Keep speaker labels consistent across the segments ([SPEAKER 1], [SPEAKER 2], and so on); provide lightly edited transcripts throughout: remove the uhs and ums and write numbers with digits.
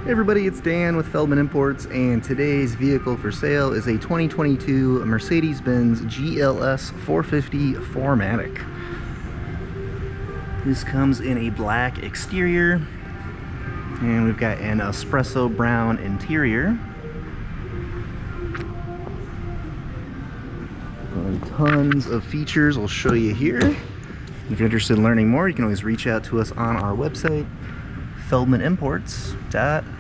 [SPEAKER 1] Hey everybody, it's Dan with Feldmann Imports, and today's vehicle for sale is a 2022 Mercedes-Benz GLS 450 4MATIC. This comes in a black exterior, and we've got an espresso brown interior. Tons of features I'll show you here. If you're interested in learning more, you can always reach out to us on our website, feldmanimports.com.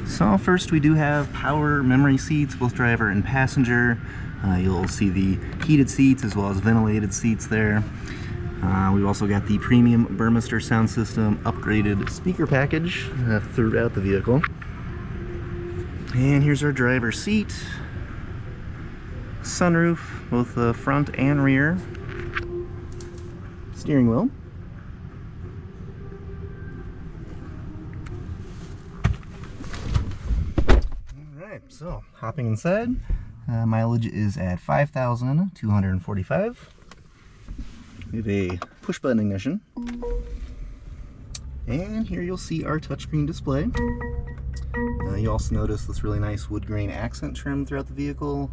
[SPEAKER 1] So first, we do have power memory seats, both driver and passenger. You'll see the heated seats as well as ventilated seats there. We've also got the premium Burmester sound system upgraded speaker package throughout the vehicle. And here's our driver's seat. Sunroof, both the front and rear. Steering wheel. Alright, so hopping inside, mileage is at 5,245. We have a push button ignition. And here you'll see our touchscreen display. You also notice this really nice wood grain accent trim throughout the vehicle,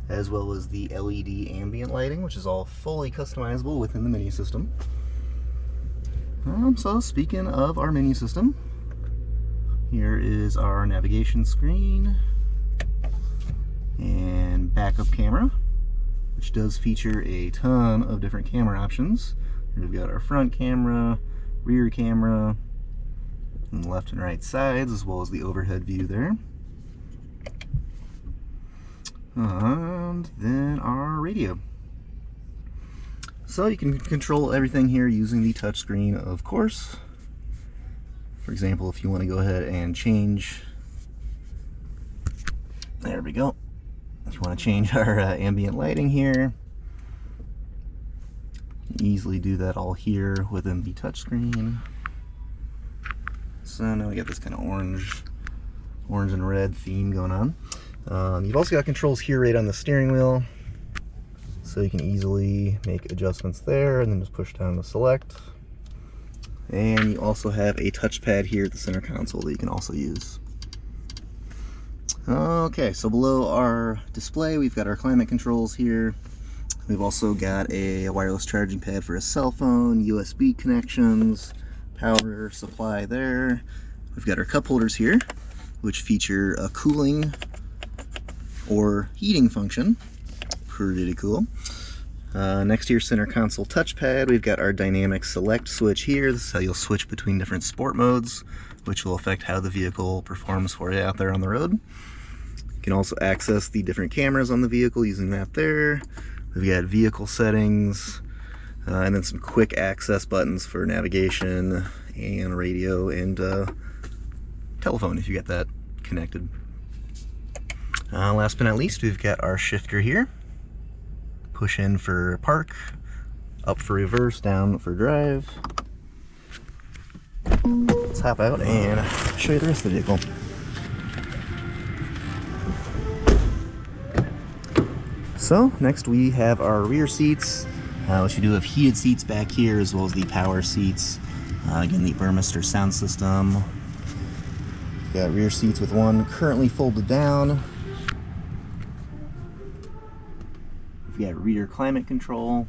[SPEAKER 1] as well as the LED ambient lighting, which is all fully customizable within the menu system. So speaking of our menu system, here is our navigation screen and backup camera, which does feature a ton of different camera options. Here we've got our front camera, rear camera, and left and right sides, as well as the overhead view there. And then our radio. So you can control everything here using the touchscreen, of course. For example, if you want to go ahead and change, there we go. If you want to change our ambient lighting here, you can easily do that all here within the touchscreen. So now we got this kind of orange and red theme going on. You've also got controls here right on the steering wheel, so you can easily make adjustments there and then just push down to select. And you also have a touchpad here at the center console that you can also use. Okay, so below our display we've got our climate controls here. We've also got a wireless charging pad for a cell phone, USB connections, power supply there. We've got our cup holders here, which feature a cooling or heating function. Pretty cool. Next to your center console touchpad, we've got our dynamic select switch here. This is how you'll switch between different sport modes, which will affect how the vehicle performs for you out there on the road. You can also access the different cameras on the vehicle using that there. We've got vehicle settings, and then some quick access buttons for navigation and radio and telephone if you got that connected. Last but not least, we've got our shifter here. Push in for park, up for reverse, down for drive. Let's hop out and show you the rest of the vehicle. So next we have our rear seats, which you do have heated seats back here as well as the power seats. Again, the Burmester sound system. We've got rear seats with one currently folded down. We've got rear climate control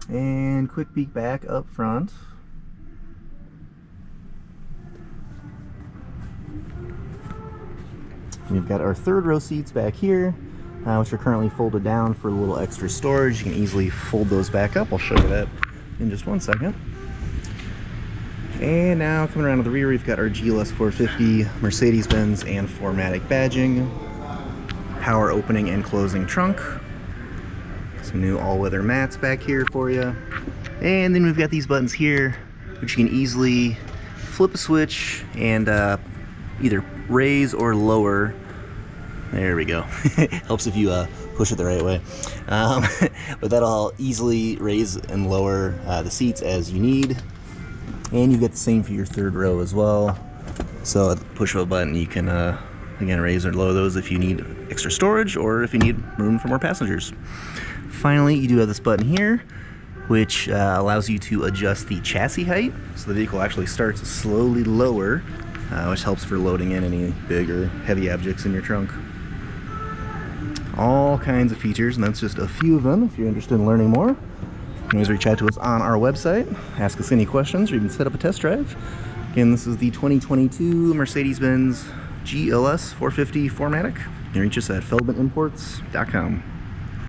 [SPEAKER 1] and quick peek back up front. We've got our third row seats back here, which are currently folded down for a little extra storage. You can easily fold those back up. I'll show you that in just one second. And now coming around to the rear, we've got our GLS 450 Mercedes-Benz and 4MATIC badging. Power opening and closing trunk. Some new all-weather mats back here for you. And then we've got these buttons here, which you can easily flip a switch and either raise or lower. There we go. Helps if you push it the right way. But that'll easily raise and lower the seats as you need. And you get the same for your third row as well. So at the push of a button, you can again raise or lower those if you need extra storage or if you need room for more passengers. Finally, you do have this button here, which allows you to adjust the chassis height. So the vehicle actually starts slowly lower, which helps for loading in any big or heavy objects in your trunk. All kinds of features, and that's just a few of them. If you're interested in learning more, you can always reach out to us on our website, ask us any questions, or even set up a test drive. Again, this is the 2022 Mercedes-Benz GLS 450 4MATIC. You can reach us at feldmanimports.com.